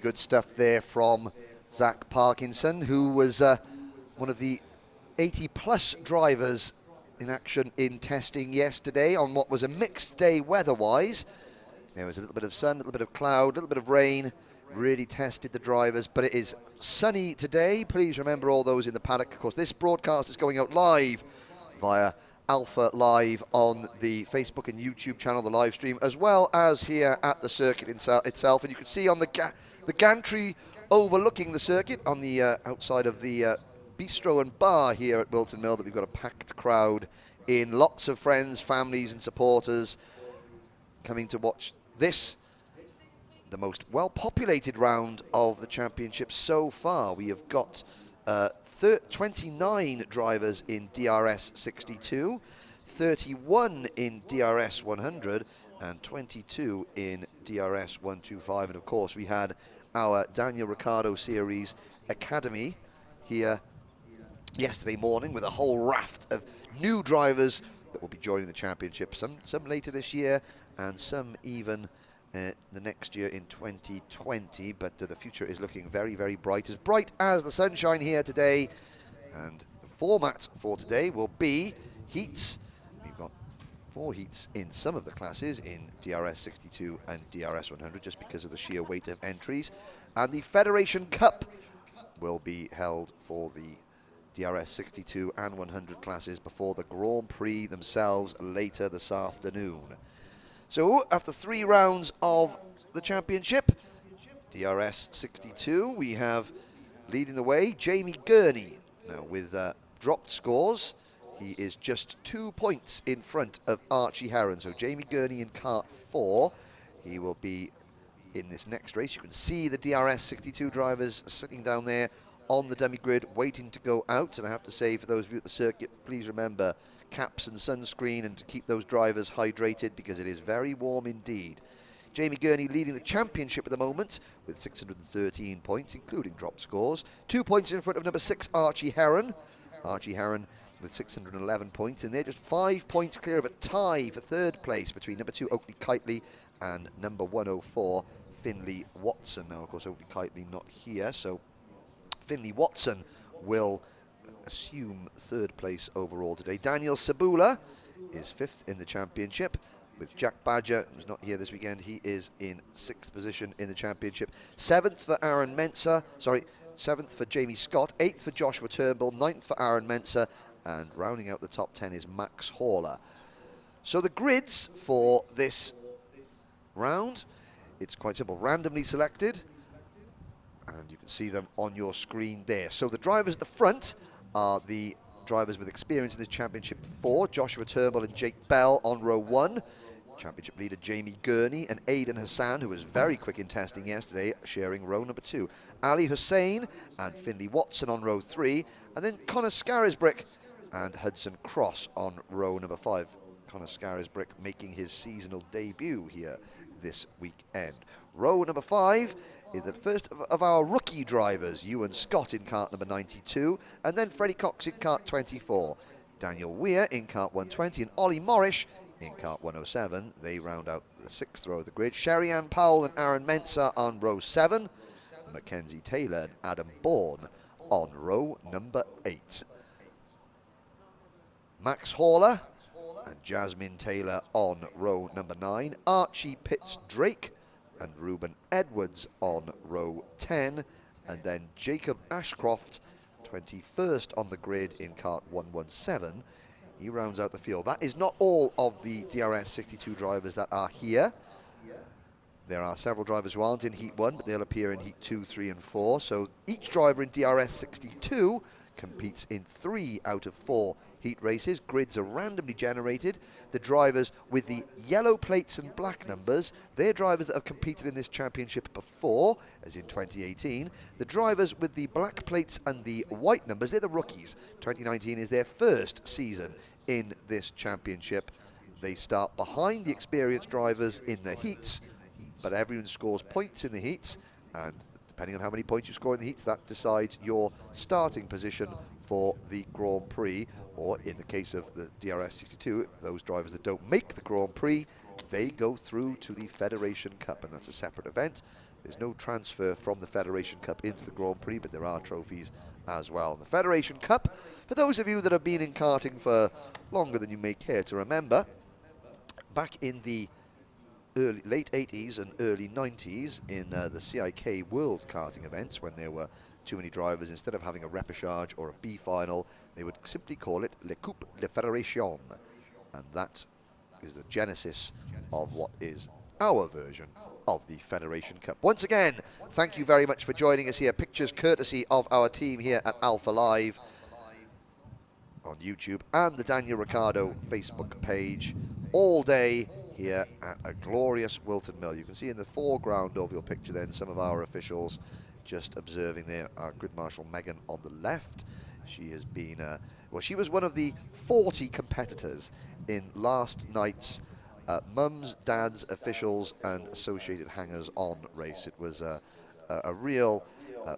good stuff there from Zach Parkinson, who was one of the 80-plus drivers in action in testing yesterday on what was a mixed day weather-wise. There was a little bit of sun, a little bit of cloud, a little bit of rain. Really tested the drivers, but it is sunny today. Please remember all those in the paddock. Of course, this broadcast is going out live via Alpha Live on the Facebook and YouTube channel, the live stream, as well as here at the circuit itself. And you can see on the gantry overlooking the circuit on the outside of the bistro and bar here at Wilton Mill that we've got a packed crowd in. Lots of friends, families and supporters coming to watch this, the most well-populated round of the championship so far. We have got 29 drivers in DRS62, 31 in DRS100, and 22 in DRS125. And of course, we had our Daniel Ricciardo Series Academy here yesterday morning with a whole raft of new drivers that will be joining the championship. Some later this year, and some even the next year in 2020, but the future is looking very, very bright as the sunshine here today. And the format for today will be heats. We've got 4 heats in some of the classes in DRS62 and DRS100 just because of the sheer weight of entries, and the Federation Cup will be held for the DRS62 and 100 classes before the Grand Prix themselves later this afternoon. So after 3 rounds of the championship, DRS62, we have leading the way Jamie Gurney. Now with dropped scores, he is just 2 points in front of Archie Heron. So Jamie Gurney in kart 4, he will be in this next race. You can see the DRS62 drivers sitting down there on the dummy grid waiting to go out. And I have to say, for those of you at the circuit, please remember caps and sunscreen and to keep those drivers hydrated because it is very warm indeed. Jamie Gurney leading the championship at the moment with 613 points, including dropped scores. 2 points in front of number 6, Archie Heron. Archie Heron with 611 points, and they're just 5 points clear of a tie for 3rd place between number 2, Oakley Kitely, and number 104, Finley Watson. Now, of course, Oakley Kitely not here, so Finley Watson will assume 3rd place overall today. Daniel Sabula is 5th in the championship, with Jack Badger, who's not here this weekend. He is in 6th position in the championship. 7th for Aaron Mensah, 7th for Jamie Scott, 8th for Joshua Turnbull, 9th for Aaron Mensah, and rounding out the top 10 is Max Horler. So the grids for this round, it's quite simple, randomly selected, and you can see them on your screen there. So the drivers at the front are the drivers with experience in this championship before. Joshua Turnbull and Jake Bell on row 1. Championship leader Jamie Gurney and Aidan Hassan, who was very quick in testing yesterday, sharing row number 2. Ali Hussein and Finley Watson on row 3. And then Connor Scarisbrick and Hudson Cross on row number 5. Connor Scarisbrick making his seasonal debut here this weekend. Row number 5 is the first of our rookie drivers, Ewan Scott in kart number 92, and then Freddie Cox in kart 24. Daniel Weir in kart 120 and Ollie Morrish in kart 107. They round out the 6th row of the grid. Sherry Ann Powell and Aaron Mensah on row 7. Mackenzie Taylor and Adam Bourne on row number 8. Max Horler and Jasmine Taylor on row number 9. Archie Pitts-Drake and Ruben Edwards on row 10. And then Jacob Ashcroft, 21st on the grid in kart 117. He rounds out the field. That is not all of the DRS62 drivers that are here. There are several drivers who aren't in Heat 1, but they'll appear in Heat 2, 3 and 4. So each driver in DRS62 competes in 3 out of 4 heat races. Grids are randomly generated. The drivers with the yellow plates and black numbers, they're drivers that have competed in this championship before, as in 2018. The drivers with the black plates and the white numbers, they're the rookies. 2019 is their first season in this championship. They start behind the experienced drivers in the heats, but everyone scores points in the heats, and depending on how many points you score in the heats, that decides your starting position for the Grand Prix. Or in the case of the DRS62, those drivers that don't make the Grand Prix, they go through to the Federation Cup, and that's a separate event. There's no transfer from the Federation Cup into the Grand Prix, but there are trophies as well. The Federation Cup, for those of you that have been in karting for longer than you may care to remember, back in the late 80s and early 90s in the CIK World Karting events, when there were too many drivers, instead of having a repechage or a B final, they would simply call it Le Coupe de Fédération. And that is the genesis of what is our version of the Federation Cup. Once again, thank you very much for joining us here. Pictures courtesy of our team here at Alpha Live on YouTube and the Daniel Ricciardo Facebook page, all day here at a glorious Wilton Mill. You can see in the foreground of your picture then some of our officials just observing there. Our Grid Marshal Megan on the left. She has been, well, she was one of the 40 competitors in last night's mums, dads, officials and associated hangers-on race. It was a real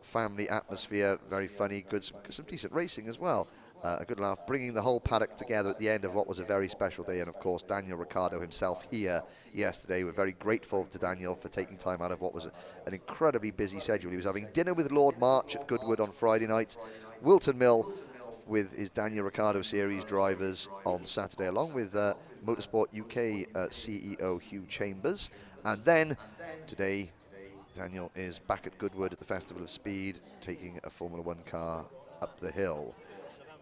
family atmosphere, very funny, good, some decent racing as well. A good laugh, bringing the whole paddock together at the end of what was a very special day. And of course, Daniel Ricciardo himself here yesterday. We're very grateful to Daniel for taking time out of what was an incredibly busy schedule. He was having dinner with Lord March at Goodwood on Friday night, Wilton Mill with his Daniel Ricciardo Series drivers on Saturday, along with Motorsport UK CEO Hugh Chambers. And then today, Daniel is back at Goodwood at the Festival of Speed, taking a Formula One car up the hill.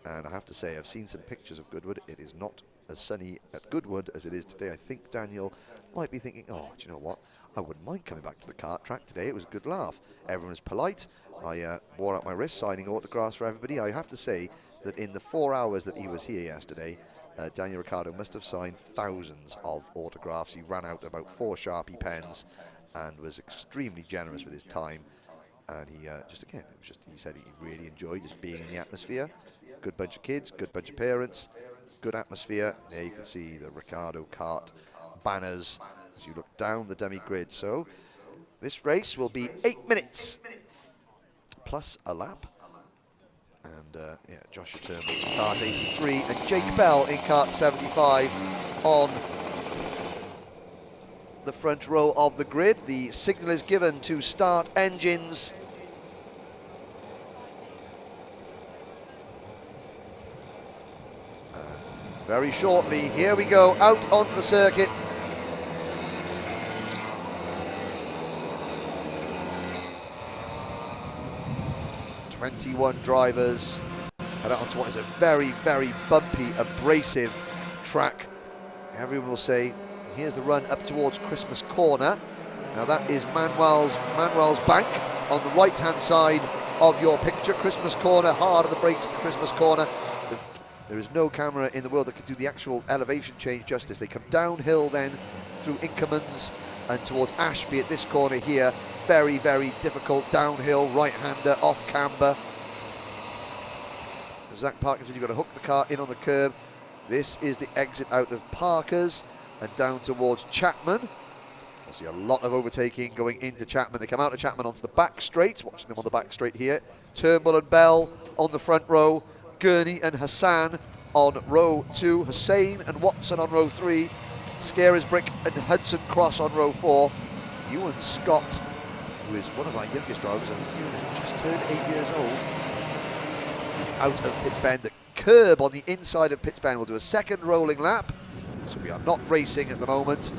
And I have to say, I've seen some pictures of Goodwood. It is not as sunny at Goodwood as it is today. I think Daniel might be thinking, oh, do you know what? I wouldn't mind coming back to the kart track today. It was a good laugh. Everyone was polite. I wore out my wrist signing autographs for everybody. I have to say that in the 4 hours that he was here yesterday, Daniel Ricciardo must have signed thousands of autographs. He ran out about 4 Sharpie pens and was extremely generous with his time. And he he said he really enjoyed just being in the atmosphere. Good bunch of kids, good bunch of parents, good atmosphere. There you can see the Ricciardo kart banners as you look down the dummy grid. So this race will be 8 minutes plus a lap. And yeah, Joshua Turnbull in kart 83 and Jake Bell in kart 75 on the front row of the grid. The signal is given to start engines. And very shortly, here we go, out onto the circuit. "21 drivers head out onto what is a very, very bumpy, abrasive track. Everyone will say, here's the run up towards Christmas Corner. Now that is Manuel's Bank on the right-hand side of your picture. Christmas Corner, hard on the brakes to Christmas Corner. There is no camera in the world that could do the actual elevation change justice. They come downhill then through Inkermans and towards Ashby at this corner here. Very, very difficult downhill, right-hander, off camber. Zach Parkinson, you've got to hook the car in on the curb. This is the exit out of Parker's and down towards Chapman. You'll see a lot of overtaking going into Chapman. They come out of Chapman onto the back straight, watching them on the back straight here. Turnbull and Bell on the front row. Gurney and Hassan on row 2. Hussein and Watson on row 3. Scarisbrick and Hudson Cross on row 4. Ewan Scott, who is one of our youngest drivers, I think Ewan has just turned 8 years old, out of Pittsbend. The curb on the inside of Pittsbend will do a second rolling lap, so we are not racing at the moment.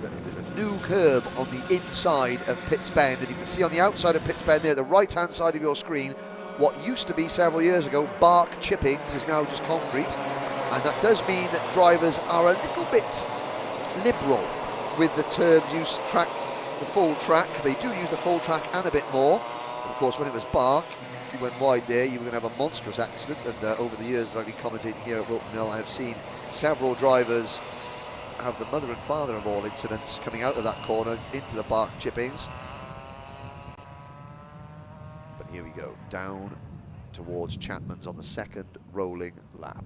There's a new curb on the inside of Pittsbend, and you can see on the outside of Pittsbend there, the right-hand side of your screen, what used to be several years ago bark chippings is now just concrete, and that does mean that drivers are a little bit liberal with the terms use track, the full track. They do use the full track and a bit more. Of course, when it was bark, if you went wide there, you were going to have a monstrous accident. And over the years that I've been commentating here at Wilton Mill, I have seen several drivers have the mother and father of all incidents coming out of that corner into the bark chippings. But here we go, down towards Chapman's on the second rolling lap.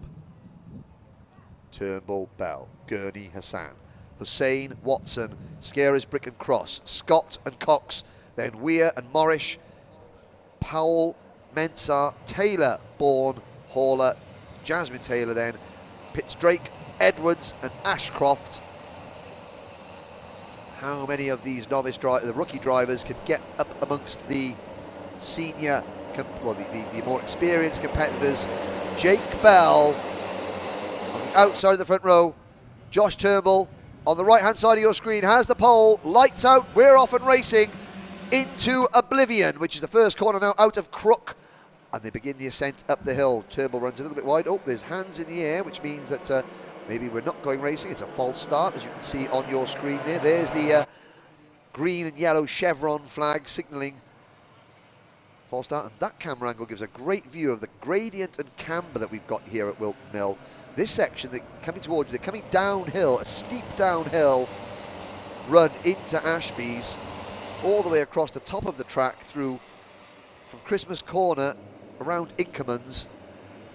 Turnbull, Bell, Gurney, Hassan, Hussein, Watson, Scarisbrick and Cross, Scott and Cox, then Weir and Morrish, Powell, Mensah, Taylor, Bourne, Hauler, Jasmine Taylor then, Pitts Drake, Edwards and Ashcroft. how many of these the rookie drivers can get up amongst the senior, the more experienced competitors. Jake Bell on the outside of the front row. Josh Turnbull on the right-hand side of your screen has the pole. Lights out, we're off and racing into Oblivion, which is the first corner now out of Crook. And they begin the ascent up the hill. Turnbull runs a little bit wide. Oh, there's hands in the air, which means that maybe we're not going racing. It's a false start, as you can see on your screen there. There's the green and yellow chevron flag signalling false start. And that camera angle gives a great view of the gradient and camber that we've got here at Wilton Mill. This section, they're coming downhill, a steep downhill run into Ashby's, all the way across the top of the track through from Christmas Corner around Inkermans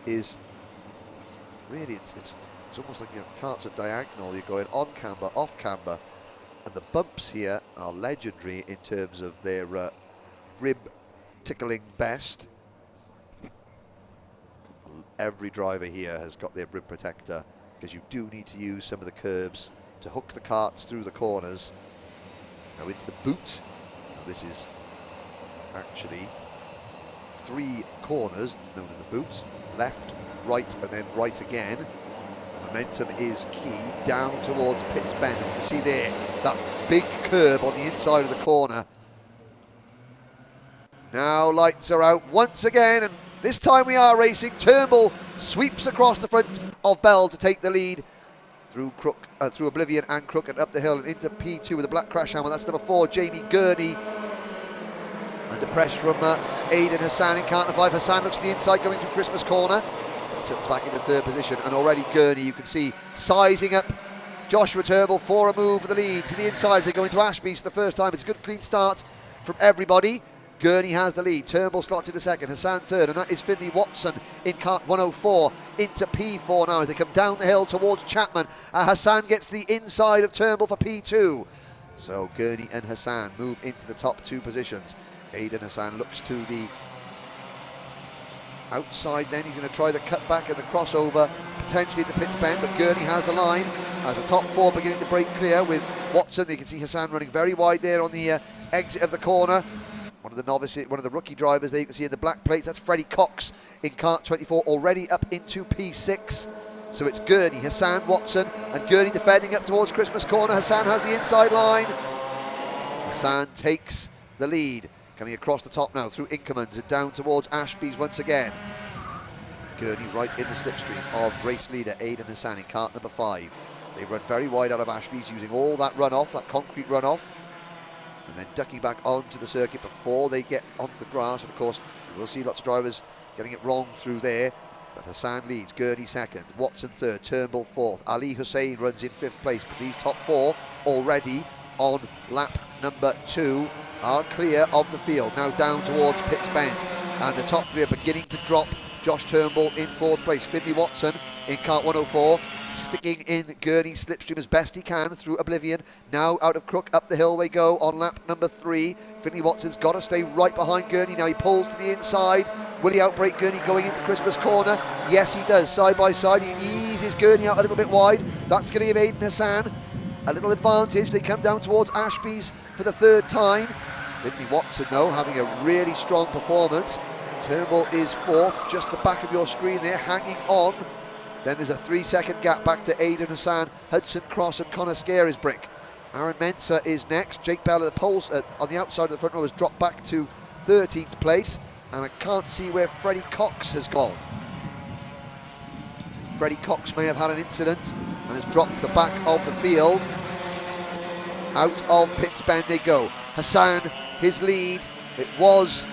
is really, it's almost like your carts are diagonal. You're going on camber, off camber, and the bumps here are legendary in terms of their rib tickling best. Every driver here has got their rib protector, because you do need to use some of the curbs to hook the carts through the corners. Now into the boot. Now this is actually 3 corners known as the boot. Left, right, and then right again. Momentum is key down towards Pitts Bend. You see there that big curb on the inside of the corner. Now lights are out once again, and this time we are racing. Turnbull sweeps across the front of Bell to take the lead through through Oblivion and Crook and up the hill and into P2 with a black crash helmet. That's number 4, Jamie Gurney. Under pressure from Aidan Hassan in car 5. Hassan looks to the inside going through Christmas Corner. Sits back into 3rd position, and already Gurney, you can see, sizing up Joshua Turnbull for a move for the lead. To the inside as they go into Ashby's for the first time. It's a good clean start from everybody. Gurney has the lead. Turnbull slots into 2nd. Hassan 3rd, and that is Finley Watson in cart 104 into P4 now as they come down the hill towards Chapman. Hassan gets the inside of Turnbull for P2. So Gurney and Hassan move into the top 2 positions. Aidan Hassan looks to the outside then. He's going to try the cutback and the crossover potentially at the Pitts Bend, but Gurney has the line as the top 4 beginning to break clear with Watson. You can see Hassan running very wide there on the exit of the corner. One of the rookie drivers there you can see in the black plates, that's Freddie Cox in cart 24, already up into P6. So it's Gurney, Hassan, Watson, and Gurney defending up towards Christmas Corner. Hassan has the inside line. Hassan takes the lead, coming across the top now through Inkermans and down towards Ashby's once again. Gurney right in the slipstream of race leader Aidan Hassan in cart number 5. They run very wide out of Ashby's, using all that runoff, that concrete runoff, and then ducking back onto the circuit before they get onto the grass. And of course, we'll see lots of drivers getting it wrong through there. But Hassan leads, Gurney 2nd, Watson 3rd, Turnbull 4th. Ali Hussein runs in 5th place, but these top 4 already on lap number 2 are clear of the field. Now down towards Pitts Bend, and the top 3 are beginning to drop. Josh Turnbull in 4th place, Finley Watson in cart 104, sticking in Gurney's slipstream as best he can through Oblivion. Now out of Crook, up the hill they go on lap number 3. Finley Watson's got to stay right behind Gurney. Now he pulls to the inside. Will he outbreak Gurney going into Christmas Corner? Yes, he does. Side by side, he eases Gurney out a little bit wide. That's going to give Aidan Hassan a little advantage. They come down towards Ashby's for the 3rd time. Finley Watson, though, having a really strong performance. Turnbull is 4th, just the back of your screen there, hanging on. Then there's a 3-second gap back to Aidan Hassan, Hudson Cross and Connor Scarisbrick. Aaron Mensah is next. Jake Bell at the poles on the outside of the front row has dropped back to 13th place. And I can't see where Freddie Cox has gone. Freddie Cox may have had an incident and has dropped to the back of the field. Out of Pitts Bend they go. Hassan, his lead, it was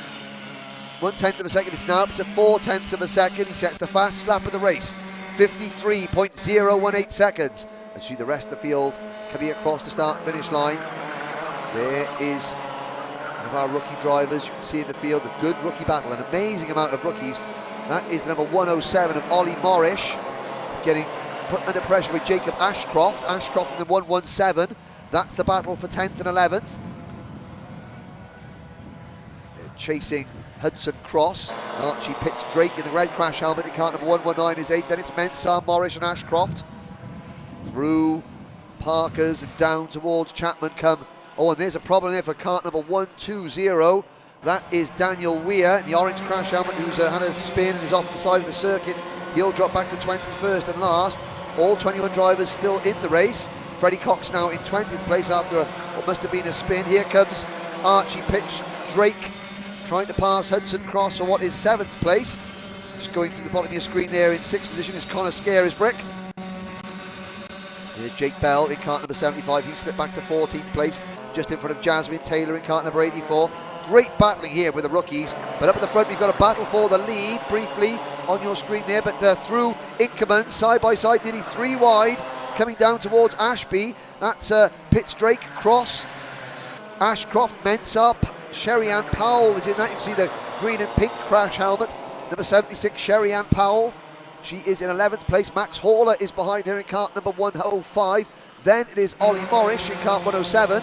1/10 of a second, it's now up to 4/10 of a second. He sets the fastest lap of the race, 53.018 seconds. As you see the rest of the field coming across the start-finish line. There is one of our rookie drivers, you can see in the field, a good rookie battle, an amazing amount of rookies. That is the number 107 of Ollie Morrish, getting put under pressure with Jacob Ashcroft. Ashcroft in the 117. That's the battle for 10th and 11th. They're chasing Hudson Cross. Archie Pitts Drake in the red crash helmet in car number 119 is 8. Then it's Mensah, Morrish and Ashcroft. Through Parker's, and down towards Chapman come. Oh, and there's a problem there for kart number 120. That is Daniel Weir in the orange crash helmet, who's had a spin and is off the side of the circuit. He'll drop back to 21st and last. All 21 drivers still in the race. Freddie Cox now in 20th place after what must have been a spin. Here comes Archie Pitch Drake trying to pass Hudson Cross for what is 7th place. Just going through the bottom of your screen there in 6th position is Connor Scarisbrick. Here's Jake Bell in kart number 75. He slipped back to 14th place, just in front of Jasmine Taylor in kart number 84. Great battling here with the rookies, but up at the front we've got a battle for the lead briefly on your screen there, but through Inkerman, side by side, nearly 3 wide, coming down towards Ashby. That's Pitts Drake, Cross, Ashcroft, Mensah, Sherry Ann Powell is in that. You can see the green and pink crash helmet. Number 76, Sherry Ann Powell. She is in 11th place. Max Horler is behind her in kart number 105. Then it is Ollie Morris in kart 107.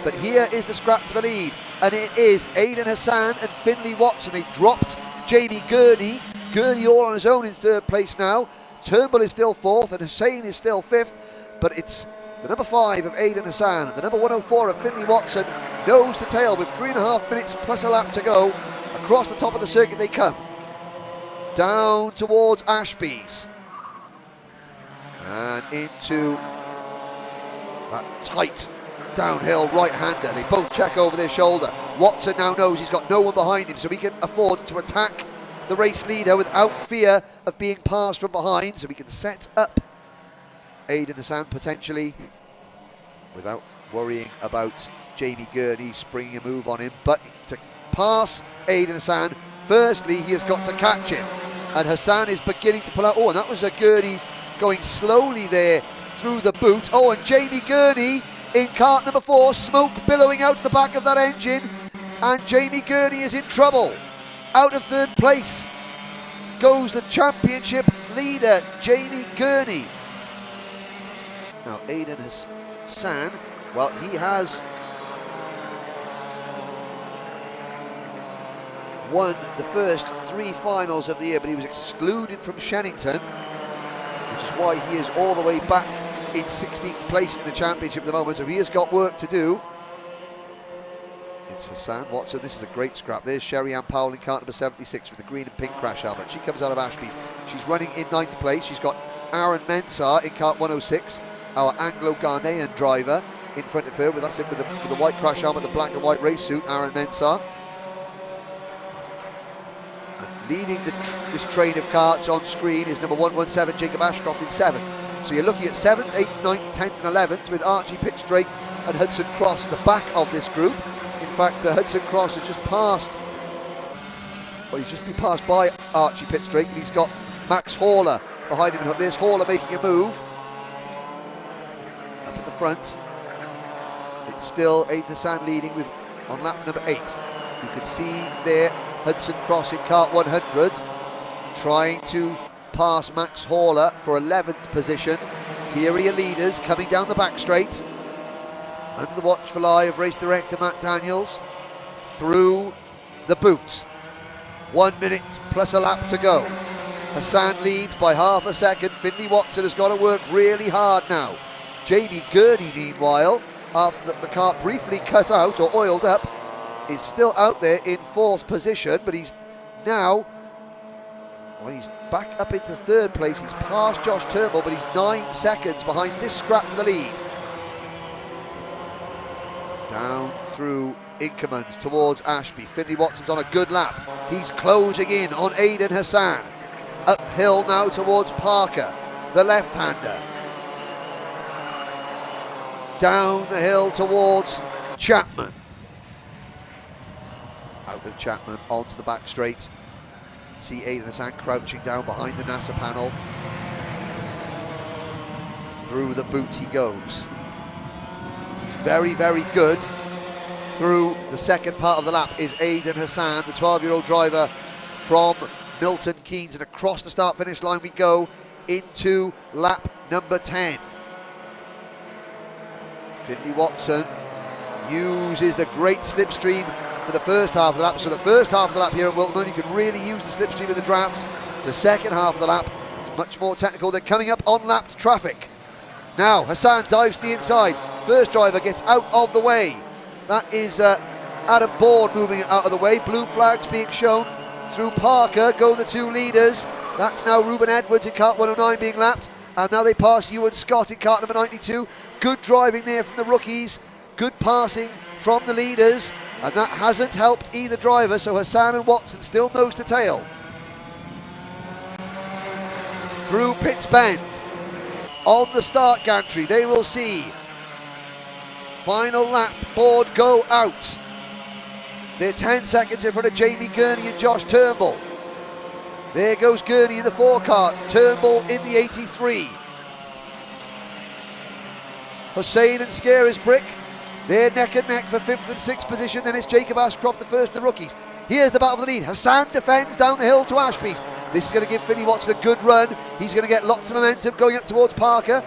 But here is the scrap for the lead, and it is Aidan Hassan and Finley Watson. They dropped Jamie Gurney. Gurney all on his own in 3rd place now. Turnbull is still 4th and Hussein is still 5th, but it's the number 5 of Aidan Hassan and the number 104 of Finley Watson, nose to tail with 3.5 minutes plus a lap to go. Across the top of the circuit they come, down towards Ashby's and into that tight downhill right-hander. They both check over their shoulder. Watson now knows he's got no one behind him, so he can afford to attack the race leader without fear of being passed from behind, so he can set up Aidan Hassan potentially without worrying about Jamie Gurney springing a move on him. But to pass Aidan Hassan, firstly he has got to catch him, and Hassan is beginning to pull out. Oh, and that was a Gurney going slowly there through the boot. Oh, and Jamie Gurney in kart number 4, smoke billowing out the back of that engine, and Jamie Gurney is in trouble. Out of 3rd place goes the championship leader, Jamie Gurney. Now Aidan Hassan, well, he has won the first 3 finals of the year, but he was excluded from Shennington, which is why he is all the way back in 16th place in the championship at the moment, so he has got work to do. It's Hassan Watson. This is a great scrap. There's Sherry Ann Powell in kart number 76 with the green and pink crash helmet. She comes out of Ashby's. She's running in 9th place. She's got Aaron Mensah in kart 106, our Anglo-Ghanaian driver, in front of her. That's it with the white crash helmet, the black and white race suit, Aaron Mensah. Leading this train of karts on screen is number 117, Jacob Ashcroft in 7th. So you're looking at 7th, 8th, 9th, 10th and 11th with Archie Pitts Drake and Hudson Cross at the back of this group. In fact, Hudson Cross has just passed, well, he's just been passed by Archie Pitts Drake, and he's got Max Horler behind him. There's Horler making a move. Up at the front, it's still Aidan Hassan leading with on lap number 8. You can see there Hudson Cross in kart 100 trying to pass Max Horler for 11th position. Here are your leaders coming down the back straight. Under the watchful eye of race director Matt Daniels. Through the boot. 1 minute plus a lap to go. Hassan leads by half a second. Finley Watson has got to work really hard now. Jamie Gurney, meanwhile, after the kart briefly cut out or oiled up, is still out there in 4th position, but he's now, well, he's back up into 3rd place. He's passed Josh Turnbull, but he's 9 seconds behind this scrap for the lead. Down through Inkermans towards Ashby. Finley Watson's on a good lap. He's closing in on Aidan Hassan. Uphill now towards Parker, the left-hander. Down the hill towards Chapman. Out of Chapman onto the back straight. See Aidan Hassan crouching down behind the NASA panel. Through the boot he goes. He's very, very good. Through the second part of the lap is Aidan Hassan, the 12-year-old driver from Milton Keynes, and across the start-finish line we go into lap number 10. Finley Watson uses the great slipstream for the first half of the lap. So the first half of the lap here at Wilton, you can really use the slipstream in the draft. The second half of the lap is much more technical. They're coming up on lapped traffic. Now Hassan dives to the inside. First driver gets out of the way. That is Adam Bourne moving out of the way. Blue flags being shown. Through Parker go the two leaders. That's now Ruben Edwards in kart 109 being lapped. And now they pass Ewan Scott in kart number 92. Good driving there from the rookies. Good passing from the leaders. And that hasn't helped either driver. So Hassan and Watson still nose to tail. Through Pitts Bend. On the start gantry, they will see final lap board go out. They're 10 seconds in front of Jamie Gurney and Josh Turnbull. There goes Gurney in the 4 kart, Turnbull in the 83. Hussein and Scarisbrick, they're neck and neck for 5th and 6th position. Then it's Jacob Ashcroft, the first of the rookies. Here's the battle for the lead. Hassan defends down the hill to Ashby's. This is going to give Finney Watson a good run. He's going to get lots of momentum going up towards Parker.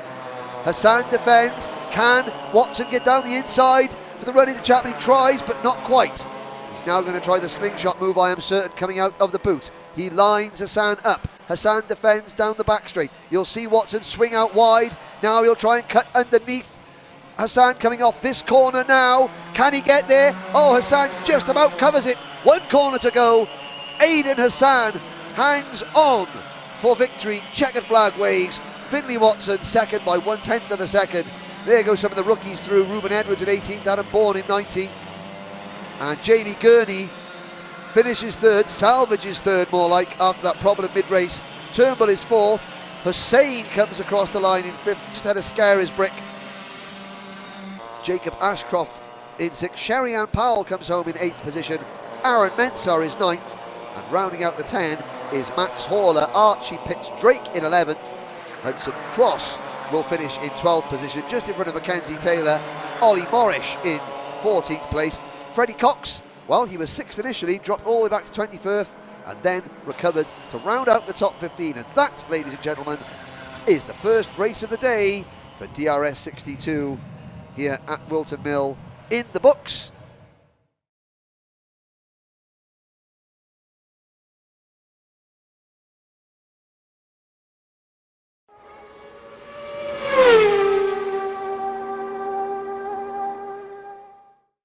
Hassan defends. Can Watson get down the inside for the run into Chapman? He tries, but not quite. He's now going to try the slingshot move, I am certain, coming out of the boot. He lines Hassan up. Hassan defends down the back straight. You'll see Watson swing out wide. Now he'll try and cut underneath. Hassan coming off this corner now. Can he get there? Oh, Hassan just about covers it. 1 corner to go. Aidan Hassan hangs on for victory. Checkered flag waves. Finley Watson second by 1/10 of a second. There go some of the rookies through. Ruben Edwards in 18th, Adam Bourne in 19th. And Jamie Gurney finishes 3rd, salvages 3rd more like after that problem mid-race. Turnbull is 4th. Hussein comes across the line in 5th, just had a Scarisbrick. Jacob Ashcroft in 6th. Sherry-Ann Powell comes home in 8th position. Aaron Mensah is 9th. And rounding out the 10 is Max Horler. Archie Pitts Drake in 11th. Hudson Cross will finish in 12th position, just in front of Mackenzie Taylor. Ollie Morrish in 14th place. Freddie Cox, well, he was 6th initially, dropped all the way back to 21st, and then recovered to round out the top 15. And that, ladies and gentlemen, is the first race of the day for DRS62 here at Wilton Mill in the books.